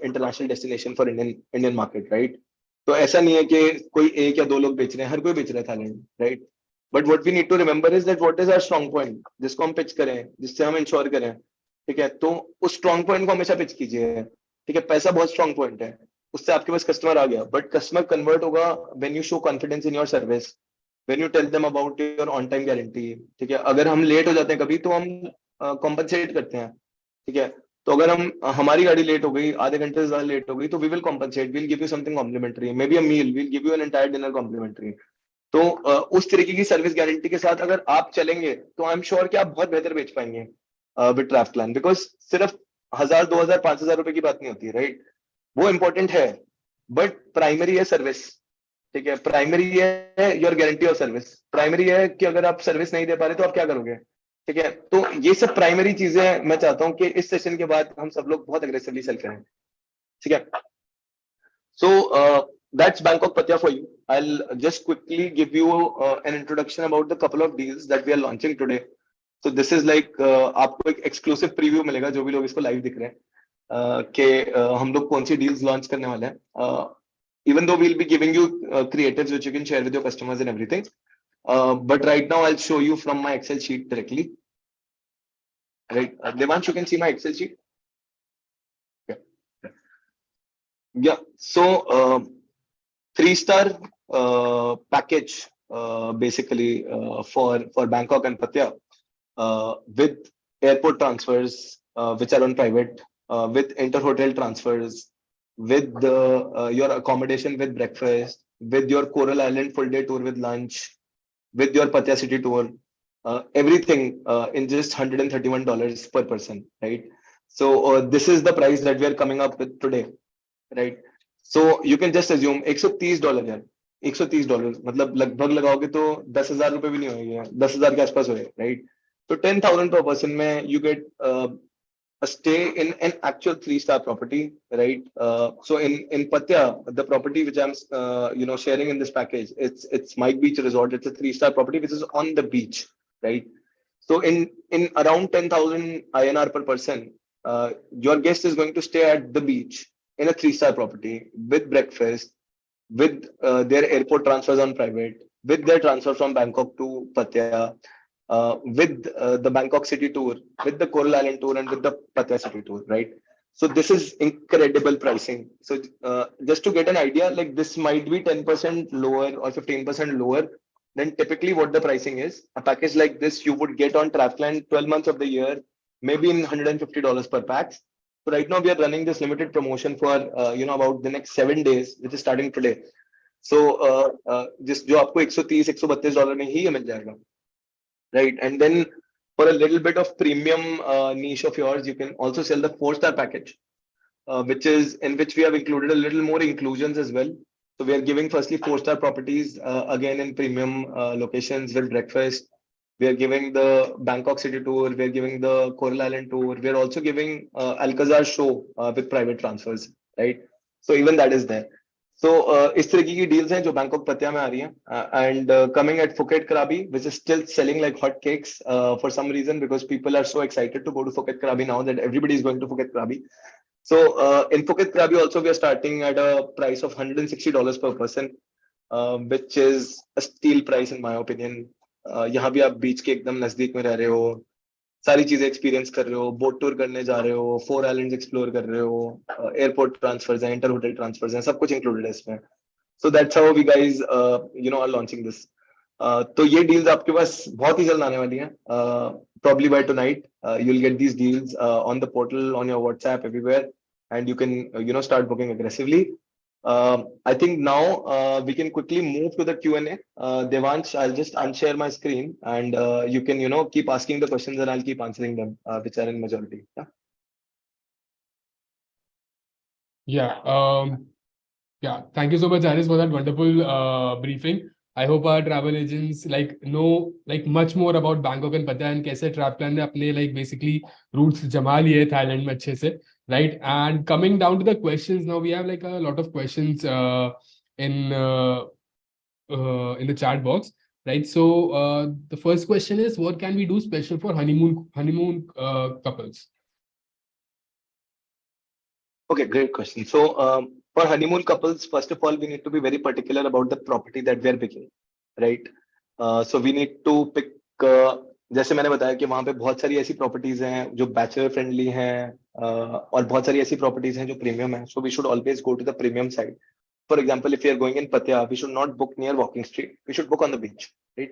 international destination for Indian market, right? तो ऐसा नहीं है कि कोई एक या दो लोग बेच रहे हैं, हर कोई बेच रहा है Thailand, right? But what we need to remember is that what is our strong point, जिसको हम पिच करें, जिससे हम इंश्योर करें, ठीक है? तो उस स्ट्रॉन्ग पॉइंट को हमेशा पिच कीजिए, ठीक है? पैसा बहुत स्ट्रॉन्ग पॉइंट है, उससे आपके पास कस्टमर आ गया, बट कस्टमर कन्वर्ट होगा when you show confidence in your service, when you tell them about your on time guarantee. ठीक है, अगर हम लेट हो जाते हैं कभी तो हम कॉम्पनसेट करते हैं, ठीक है? तो अगर हमारी गाड़ी लेट हो गई, आधे घंटे से ज्यादा लेट हो गई, तो we will compensate, will give you something complimentary, maybe a meal, will give you an entire dinner complimentary. तो उस तरीके की सर्विस गारंटी के साथ अगर आप चलेंगे तो आई एम श्योर कि आप बहुत बेहतर बेच पाएंगे विद ट्रैवलप्लान. बिकॉज सिर्फ 1000, 2000, 5000 रुपए की बात नहीं होती है, राइट? वो इंपॉर्टेंट है, बट प्राइमरी है सर्विस, ठीक है? प्राइमरी है your guarantee of service. Primary है कि अगर आप सर्विस नहीं दे पा रहे तो आप क्या करोगे, ठीक है? तो ये सब प्राइमरी चीजें मैं चाहता हूं कि इस सेशन के बाद हम सब लोग बहुत अग्रेसिवली सेल करें, ठीक है? सो that's Bangkok Pattaya for you. I'll just quickly give you an introduction about the couple of deals that we are launching today. So this is like आपको एक exclusive preview मिलेगा जो भी लोग इसको live दिख रहे हैं कि हम लोग कौन सी deals launch करने वाले हैं. Even though we'll be giving you creatives which you can share with your customers and everything. But right now I'll show you from my Excel sheet directly. Right, Devansh, you can see my Excel sheet. Yeah. Yeah. So 3-star package basically for Bangkok and Pattaya with airport transfers which are on private, with inter-hotel transfers, with your accommodation with breakfast, with your Coral Island full day tour with lunch, with your Pattaya city tour, everything in just $131 per person, right? So this is the price that we are coming up with today, right? So you can just assume $130 यार, $130 मतलब लगभग लगाओगे तो 10,000 रुपए भी नहीं होंगे, 10,000 के आसपास होए, right? So 10,000 per person में you get a stay in an actual 3-star property, right? So in Pattaya, the property which I'm sharing in this package, it's Mike Beach Resort. It's a 3-star property which is on the beach, right? So in around 10,000 INR per person, your guest is going to stay at the beach in a 3-star property with breakfast, with their airport transfers on private, with their transfer from Bangkok to Pattaya, with the Bangkok city tour, with the Coral Island tour, and with the Pattaya city tour, right? So this is incredible pricing. So just to get an idea, like this might be 10% lower or 15% lower than typically what the pricing is. A package like this you would get on Traveland 12 months of the year, maybe in $150 per pax. So right now we are running this limited promotion for about the next 7 days, which is starting today. So just जो आपको 130-132 में ही ये मिल जाएगा, right? And then for a little bit of premium niche of yours, you can also sell the 4-star package, which is in which we have included a little more inclusions as well. So we are giving firstly 4-star properties again in premium locations with breakfast. We are giving the Bangkok city tour. We are giving the Coral Island tour. We are also giving Alcazar show with private transfers, right? So even that is there. So इस तरीके की deals हैं जो Bangkok Pattaya में आ रही हैं, and coming at Phuket Krabi, which is still selling like hot cakes for some reason, because people are so excited to go to Phuket Krabi now that everybody is going to Phuket Krabi. So in Phuket Krabi also we are starting at a price of $160 per person, which is a steal price in my opinion. यहाँ भी आप बीच के एकदम नजदीक में रह रहे हो, सारी चीजें एक्सपीरियंस कर रहे हो, बोट टूर करने जा रहे हो, 4 आइलैंड्स एक्सप्लोर कर रहे हो, एयरपोर्ट ट्रांसफर्स हैं, इंटर होटल ट्रांसफर्स हैं, सब कुछ इंक्लूडेड है इसमें. So that's how we guys are launching this. तो ये डील्स आपके पास बहुत ही जल्द आने वाली हैं. Probably by tonight you'll get these deals on the portal, on your WhatsApp, everywhere, and you can start booking aggressively. I think now we can quickly move to the Q&A. Devansh, I'll just unshare my screen, and you can keep asking the questions and I'll keep answering them, which are in majority. Yeah, thank you so much, Aris, for that wonderful briefing. I hope our travel agents know much more about Bangkok and Pattaya and कैसे Travelan ने अपने basically roots जमा लिए Thailand में अच्छे से, right? And coming down to the questions now, we have a lot of questions in the chat box, right? So the first question is, what can we do special for honeymoon couples? Okay, great question. So for honeymoon couples, first of all, we need to be very particular about the property that we are picking, right? So we need to pick, जैसे मैंने बताया कि वहाँ पे बहुत सारी ऐसी properties हैं जो बैचलर फ्रेंडली हैं, और बहुत सारी ऐसी प्रॉपर्टीज हैं जो प्रीमियम है. So we should always go to the premium side. For example, if you are going in Pattaya, we should not book near walking street. We should book on the beach, right?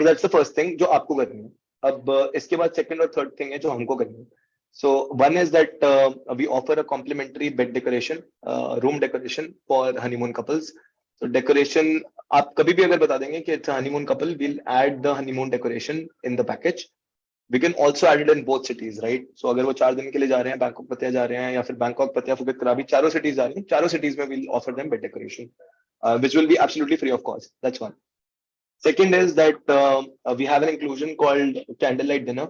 So that's the first thing जो आपको करनी है. अब इसके बाद second और third thing है जो हमको करनी है. So one is that we offer a complimentary bed decoration, room decoration for honeymoon couples. So decoration आप कभी भी अगर बता देंगे कि it's a honeymoon couple, we'll add the honeymoon decoration in the package. We can also add it in both cities, right? So अगर वो 4 दिन के लिए जा रहे हैं, बैंकॉक पतिया जा रहे हैं, या फिर बैंकॉक पतिया फुकेत कराबी, चारों cities जा रही हैं, चारों cities में we'll offer them bed decoration, which will be absolutely free of cost. That's one. Second is that we have an inclusion called candlelight dinner.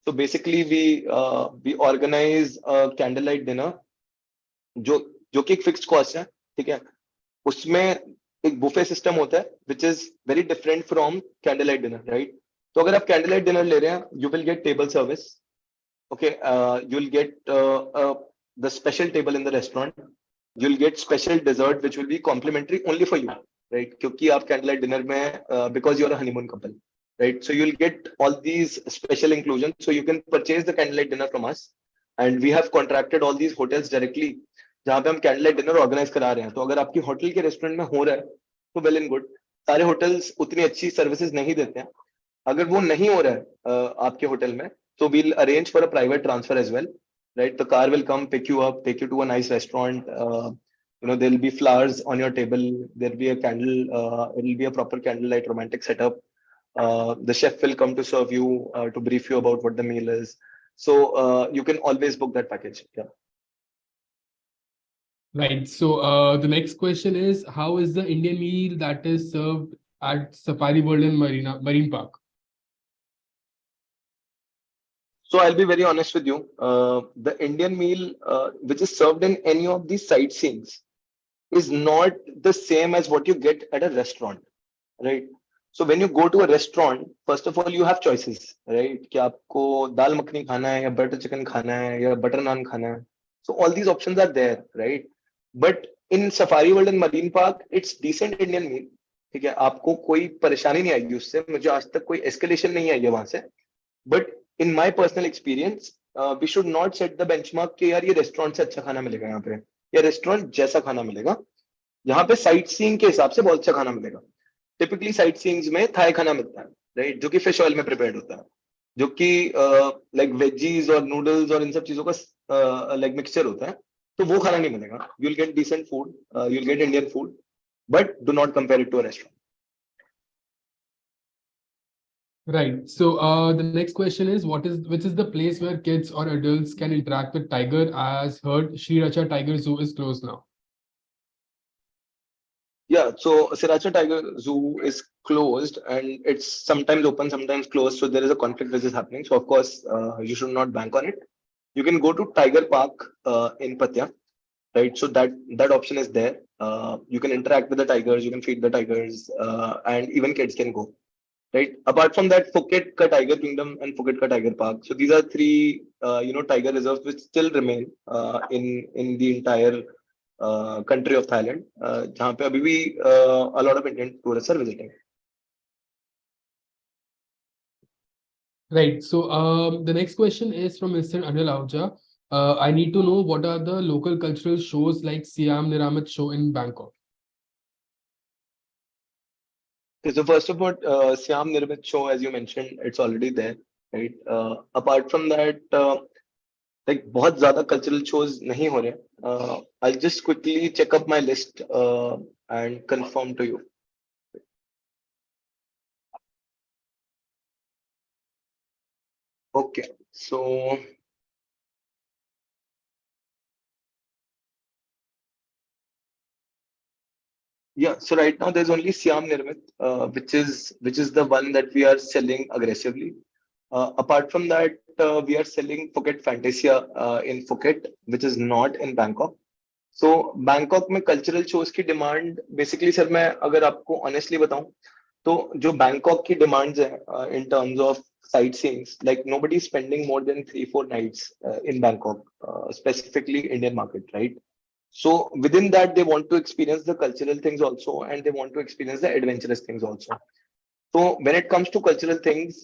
So basically we organize a candlelight dinner जो कि एक fixed cost है, ठीक है? उसमें एक buffet system होता है which is very different from candle light dinner, right? तो अगर आप कैंडल लाइट डिनर ले रहे हैं, you will gate table service, okay, you'll get the special table in the restaurant, you'll get special dessert which will be complimentary only for you, right? क्योंकि आप candlelight dinner में because you're a honeymoon couple, right? So you'll get all these special inclusions, so you can purchase the candlelight dinner from us, and we have contracted all these hotels directly जहाँ पे हम candle dinner organise करा रहे हैं। तो अगर आपकी hotel के रेस्टोरेंट में हो रहा है तो वेल एंड गुड। सारे होटल्स उतनी अच्छी सर्विसेज नहीं देते हैं। अगर वो नहीं हो रहा है आपके होटल में, so we'll arrange for a private transfer as well, right? The car will come pick you up, take you to a nice restaurant. There'll be flowers on your table. There'll be a candle. It'll be a proper candlelight romantic setup. The chef will come to serve you, to brief you about what the meal is. So you can always book that package. Yeah. Right. So the next question is, how is the Indian meal that is served at Safari World and Marine Park? So I'll be very honest with you. The Indian meal, which is served in any of these sightseeings, is not the same as what you get at a restaurant, right? So when you go to a restaurant, first of all, you have choices, right? कि आपको दाल मखनी खाना है या butter chicken खाना है या butter नान खाना है. So all these options are there, right? But in Safari World and Marine Park, it's decent Indian meal. ठीक है, आपको कोई परेशानी नहीं आएगी उससे. मुझे आज तक कोई escalation नहीं आई है वहां से. But in my personal experience, we should not set the benchmark कि यार ये रेस्टोरेंट से अच्छा खाना मिलेगा यहाँ पे या रेस्टोरेंट जैसा खाना मिलेगा. यहाँ पे साइट सीइंग के हिसाब से बहुत अच्छा खाना मिलेगा. टिपिकली साइट सीइंग्स में थाई खाना मिलता है, राइट? जो कि फिश ऑयल में प्रिपेयर्ड होता है, जो कि लाइक वेजीज और नूडल्स और इन सब चीजों का लाइक मिक्सचर होता है. तो वो खाना नहीं मिलेगा. You will get decent food, you will get Indian food, but do not compare it to a restaurant. Right. So the next question is, which is the place where kids or adults can interact with tiger? As heard, Sriracha Tiger Zoo is closed now. Yeah, so Sriracha Tiger Zoo is closed and it's sometimes open, sometimes closed. So there is a conflict which is happening. So of course, you should not bank on it. You can go to Tiger Park in Pattaya, right? So that option is there. You can interact with the tigers, you can feed the tigers, and even kids can go. Right. Apart from that, Phuket ka Tiger Kingdom and Phuket ka Tiger Park. So these are three, tiger reserves which still remain in the entire country of Thailand. जहाँ पे अभी भी a lot of Indian tourists are visiting. Right. So the next question is from Mr. Anil Ahuja. I need to know, what are the local cultural shows like Siam Niramat show in Bangkok? Okay, so first of all, Siam Nirmit show, as you mentioned, it's already there, right? Apart from that, like बहुत ज़्यादा cultural shows नहीं हो रहे. I'll just quickly check up my list and confirm to you. Okay, so yeah, so right now there's only Siam Nirmit, which is the one that we are selling aggressively. Apart from that, we are selling Phuket Fantasia in Phuket, which is not in Bangkok. So Bangkok में cultural shows की demand basically sir, मैं अगर आपको honestly बताऊं तो जो Bangkok की demands है in terms of sightseeings, like nobody spending more than 3-4 nights in Bangkok, specifically Indian market, right? So within that, they want to experience the cultural things also, and they want to experience the adventurous things also. So when it comes to cultural things,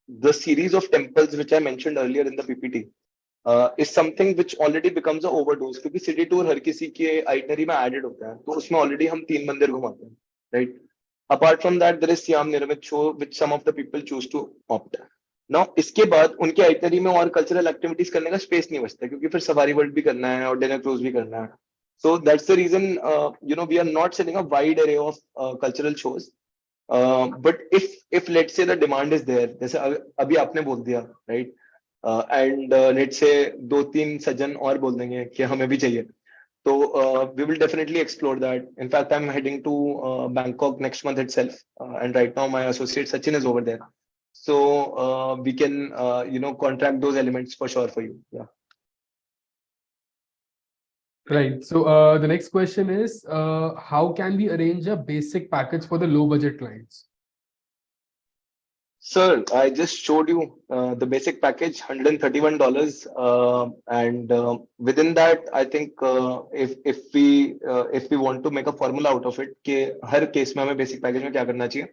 the series of temples which I mentioned earlier in the PPT is something which already becomes a overdose, क्योंकि city tour हर किसी के itinerary में added होता है, तो उसमें already हम 3 मंदिर घुमाते हैं, right? Apart from that, there is Siam Niramit show which some of the people choose to opt. Now इसके बाद उनके आइटनरी में और कल्चरल एक्टिविटीज करने का स्पेस नहीं बचता, क्योंकि फिर सफारी वर्ल्ड भी करना है और डिनर क्रूज भी करना है. So that's the reason we are not selling a wide array of cultural shows. But if let's say the demand is there, जैसे अभी आपने बोल दिया, राइट? एंड लेट्स से 2-3 सज्जन और बोल देंगे कि हमें भी चाहिए, तो we will definitely explore that. In fact, I'm heading to Bangkok next month itself, and right now my associate Sachin is over there, so we can contract those elements for sure for you. Yeah. Right. So the next question is, how can we arrange a basic package for the low budget clients? Sir, I just showed you the basic package, $131, and within that, I think if we want to make a formula out of it, कि हर case में हमें basic package में क्या करना चाहिए,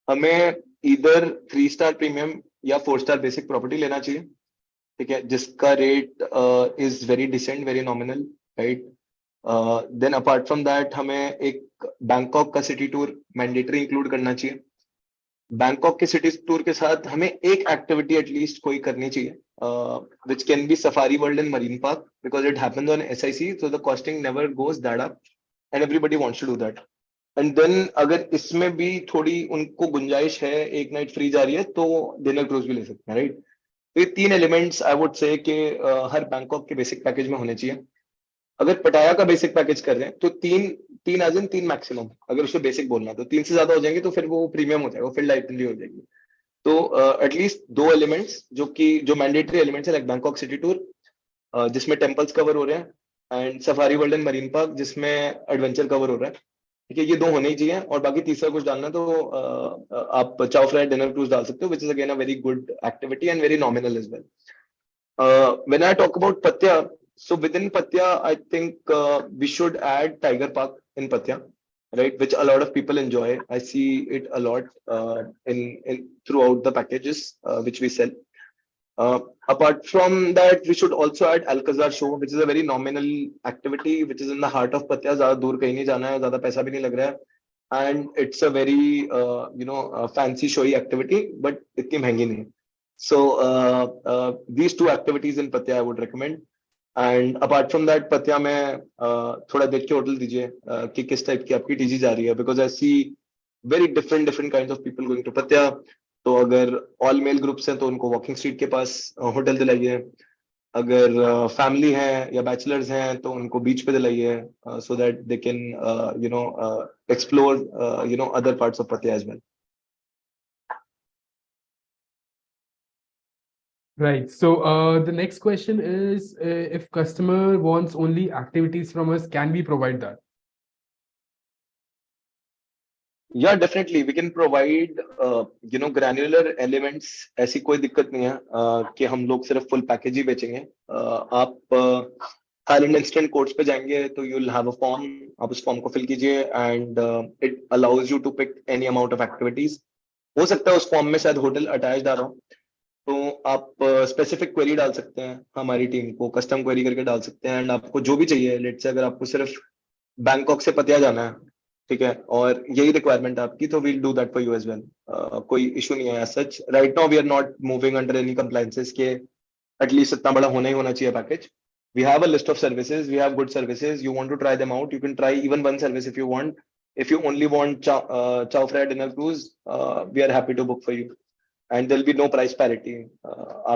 हमें either 3 star premium या 4 star basic property लेना चाहिए, ठीक है, जिसका rate is very decent, very nominal, right? Then apart from that, हमें एक बैंकॉक का सिटी टूर मैंडेटरी इंक्लूड करना चाहिए. बैंकॉक के सिटी टूर के साथ हमें एक एक्टिविटी एटलीस्ट कोई करनी चाहिए, which can be Safari World in Marine Park, because it happens on SIC, so the costing never goes that up and everybody wants to do that. And then अगर इसमें भी थोड़ी उनको गुंजाइश है, एक नाइट फ्री जा रही है, तो डिनर क्रूज भी ले सकते हैं, राइट? तो ये 3 एलिमेंट्स आई वुड से कि हर बैंकॉक के बेसिक पैकेज में होने चाहिए. अगर पटाया का बेसिक पैकेज कर रहे हैं तो तीन तीन एज इन 3 मैक्सिमम, अगर उसको बेसिक बोलना है तो 3 से ज्यादा हो जाएंगे तो फिर वो प्रीमियम हो जाएगा, फिर लाइटली हो जाएगी. तो एटलीस्ट 2 एलिमेंट्स जो मैंडेटरी एलिमेंट्स है, लाइक बैंकॉक सिटी टूर जिसमें टेम्पल्स कवर हो रहे हैं, and safari World and Marine park जिसमें एडवेंचर कवर हो रहा है, ठीक है, ये 2 होने ही चाहिए. और बाकी तीसरा कुछ डालना तो आप चाव फ्राई डिनर क्रूज डाल सकते हो, which is again a very good activity and very nominal as well. When I talk about Pattaya, so within Pattaya, I think we should add Tiger Park in Pattaya, right? Which a lot of people enjoy. I see it a lot in throughout the packages which we sell. Apart from that, we should also add Alcazar show, which is a very nominal activity, which is in the heart of Pattaya. ज़्यादा दूर कहीं नहीं जाना है, ज़्यादा पैसा भी नहीं लग रहा है, and it's a very fancy showy activity, but इतनी महंगी नहीं. So these 2 activities in Pattaya I would recommend. And apart from that, Pattaya में थोड़ा देख के होटल दीजिए कि किस टाइप की आपकी टीजी जा रही है, because I see very different kinds of people going to Pattaya. तो अगर ऑल मेल ग्रुप्स हैं तो उनको वॉकिंग स्ट्रीट के पास होटल दिलाइए, अगर फैमिली है या बैचलर्स हैं तो उनको बीच पे दिलाइए, so that they can explore other parts of Pattaya as well. Right. So the next question is, if customer wants only activities from us, can we provide that? Yeah, definitely. We can provide, granular elements. ऐसी कोई दिक्कत नहीं है कि हम लोग सिर्फ full package ही बेचेंगे. आप Thailand इंस्टेंट कोर्स पे जाएंगे तो you'll have a form. आप उस फॉर्म को फिल कीजिए and it allows you to pick any amount of activities. हो सकता है उस फॉर्म में शायद होटल अटैच्ड आ रहा हो, तो आप स्पेसिफिक क्वेरी डाल सकते हैं, हमारी टीम को कस्टम क्वेरी करके डाल सकते हैं. एंड आपको जो भी चाहिए, लेट्स से अगर आपको सिर्फ बैंकॉक से पतिया जाना है, ठीक है, और यही रिक्वायरमेंट आपकी, तो we'll do that for you as well. कोई इशू नहीं है such. Right now we are not moving under any compliances के एटलीस्ट इतना बड़ा होना ही होना चाहिए package. We have a list of services. We have good services. You want to try them out, you can try even one service if you want. If you only want chow fry dinner cruise, we are happy to book for you. And there'll be no price parity.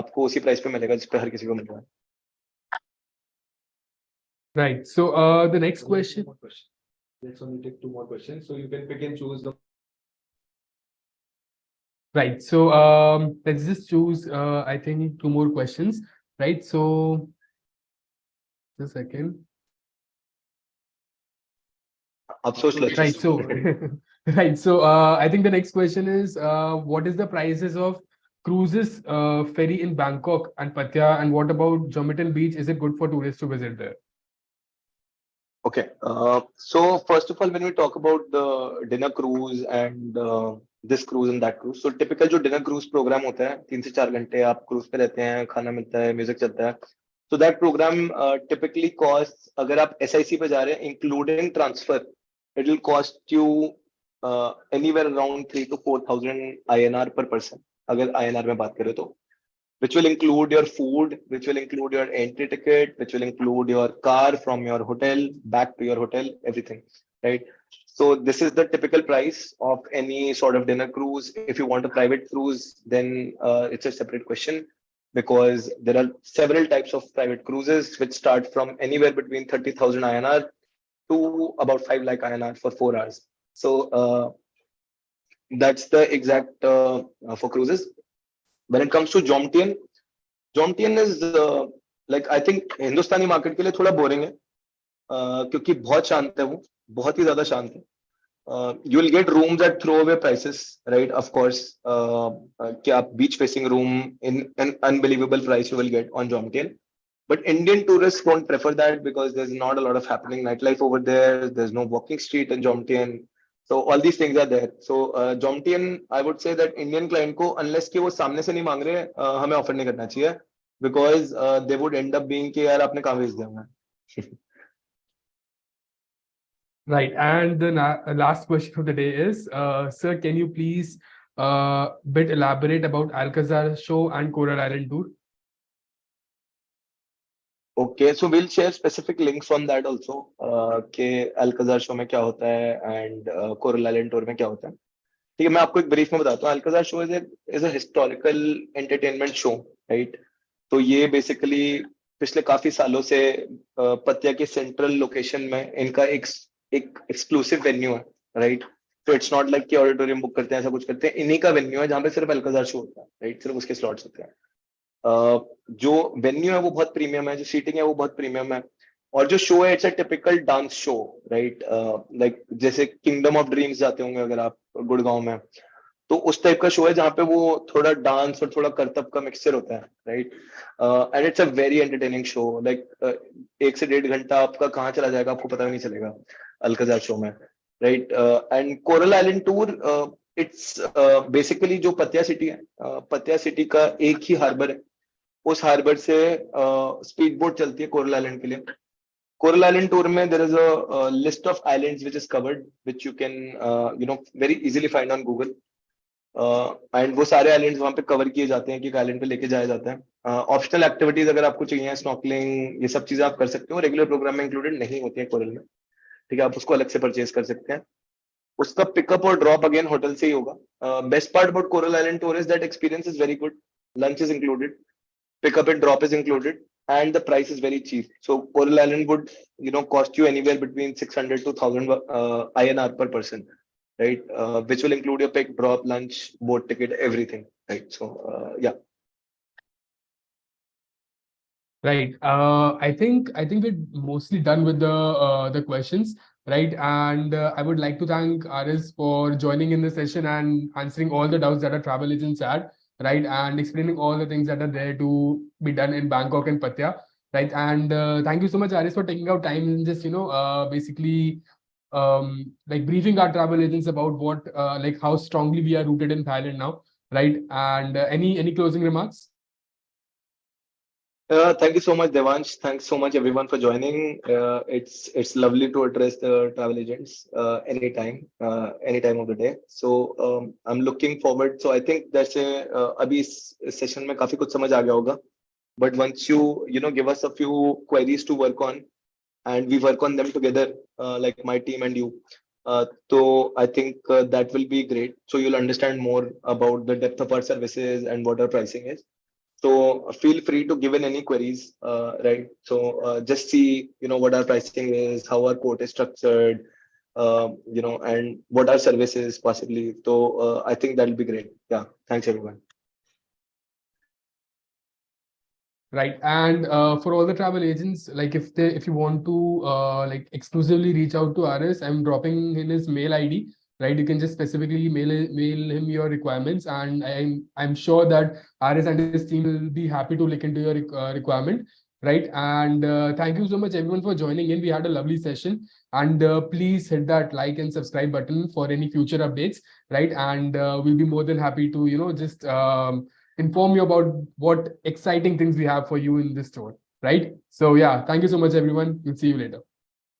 आपको उसी price पे मिलेगा जिस पे हर किसी को मिल रहा है. Right. So the next question. Let's only take 2 more questions, so you can pick and choose the. Right. So let's just choose, I think, 2 more questions. Right. So just a second. Right. So right. So I think the next question is, what is the prices of cruises ferry in Bangkok and Pattaya, and what about Jomitan Beach? Is it good for tourists to visit there? Okay. So first of all, when we talk about the dinner cruise and this cruise and that cruise, so typical जो dinner cruise program होता है, 3 से 4 घंटे आप cruise पे रहते हैं, खाना मिलता है, म्यूजिक चलता है. So that program typically costs, अगर आप SIC पे जा रहे हैं including transfer, it will cost you anywhere around 3 to 4,000 INR per person. अगर INR में बात करें तो, which will include your food, which will include your entry ticket, which will include your car from your hotel back to your hotel, everything, right? So this is the typical price of any sort of dinner cruise. If you want a private cruise, then it's a separate question, because there are several types of private cruises which start from anywhere between 30,000 INR to about 5 lakh INR for 4 hours. So that's the exact for cruises. When it comes to Jomtien is like, I think Hindustani market के लिए थोड़ा boring है. क्योंकि बहुत शांत है वो, बहुत ही ज्यादा शांत है. You will get rooms at throwaway prices, right? Of course, कि आप beach facing room in an unbelievable price you will get on Jomtien. But Indian tourists don't prefer that because there's not a lot of happening nightlife over there. There's no walking street in Jomtien. So all these things are there. So Jomtien, I would say that Indian client को unless कि वो सामने से नहीं मांग रहे, हमें offer नहीं करना चाहिए because they would end up being कि यार आपने कहाँ भेज दिया हमें. Right. And the last question of the day is, sir, can you please bit elaborate about Alcazar show and Coral Island tour? Okay, so we'll share specific links on that also. कि Alcazar show में क्या होता है and Coral Island tour में क्या होता है. ठीक है, मैं आपको एक ब्रीफ में बताता हूँ. Alcazar show is a historical entertainment show, right? तो ये बेसिकली पिछले काफी सालों से पतिया के सेंट्रल लोकेशन में इनका एक एक्सक्लूसिव वेन्यू है, राइट? तो इट्स नॉट लाइक कि ऑडिटोरियम बुक करते हैं, ऐसा कुछ करते हैं. इन्हीं का वेन्यू है जहाँ पे सिर्फ अल्काजार शो होता है, राइट? सिर्फ उसके स्लॉट्स होते हैं. जो वेन्यू है वो बहुत प्रीमियम है, जो सीटिंग है वो बहुत प्रीमियम है, और जो शो है it's a typical dance show, right? Like जैसे किंगडम ऑफ ड्रीम्स जाते होंगे अगर आप गुड़गांव में, तो उस टाइप का शो है जहाँ पे वो थोड़ा डांस और थोड़ा करतब का मिक्सचर होता है, right? And it's a very entertaining show. Like 1 से 1.5 घंटा आपका कहाँ चला जाएगा आपको पता भी नहीं चलेगा अल्काजार शो में, right? And coral Island tour, it's basically जो पतिया सिटी है, पतिया सिटी का एक ही हार्बर है. उस हार्बर से स्पीड बोट चलती है कोरल आइलैंड के लिए. कोरल आइलैंड टूर में there is a list of islands which is covered, which you can very easily find on Google. And वो सारे आइलैंड्स वहां पे कवर किए जाते हैं कि आइलैंड पे लेके जाया जाता है. ऑप्शनल एक्टिविटीज अगर आपको चाहिए, स्नॉर्कलिंग, ये सब चीजें आप कर सकते हो, रेगुलर प्रोग्राम में इंक्लूडेड नहीं होती है कोरल में, ठीक है? आप उसको अलग से परचेज कर सकते हैं. उसका पिकअप और ड्रॉप अगेन होटल से ही होगा. Best part about coral Island tour is that experience is very good. Lunch is included, pickup and drop is included, and the price is very cheap. So Coral Island would, cost you anywhere between 600 to 1000 INR per person, right? Which will include your pick, drop, lunch, boat ticket, everything, right? So yeah. Right. I think we're mostly done with the questions, right? And I would like to thank Aris for joining in the session and answering all the doubts that our travel agents had, right? And explaining all the things that are there to be done in Bangkok and Pattaya, right? And thank you so much, Aris, for taking out time and just basically like briefing our travel agents about what like how strongly we are rooted in Thailand now, right? And any closing remarks? Thank you so much, Devansh. Thanks so much, everyone, for joining. It's lovely to address the travel agents any time of the day. So I'm looking forward. So I think that's अभी इस session में काफी कुछ समझ आ गया होगा. But once you give us a few queries to work on, and we work on them together, like my team and you, so I think that will be great. So you'll understand more about the depth of our services and what our pricing is. So feel free to give in any queries, right? So just see, what our pricing is, how our quote is structured, and what our service is possibly. So I think that'll be great. Yeah. Thanks, everyone. Right. And for all the travel agents, like if you want to like exclusively reach out to Aris, I'm dropping in his mail ID. Right, you can just specifically mail him your requirements, and I'm sure that Aris and his team will be happy to look into your requirement. Right, and thank you so much everyone for joining in. We had a lovely session, and please hit that like and subscribe button for any future updates. Right, and we'll be more than happy to just inform you about what exciting things we have for you in this store. Right, so yeah, thank you so much everyone. We'll see you later.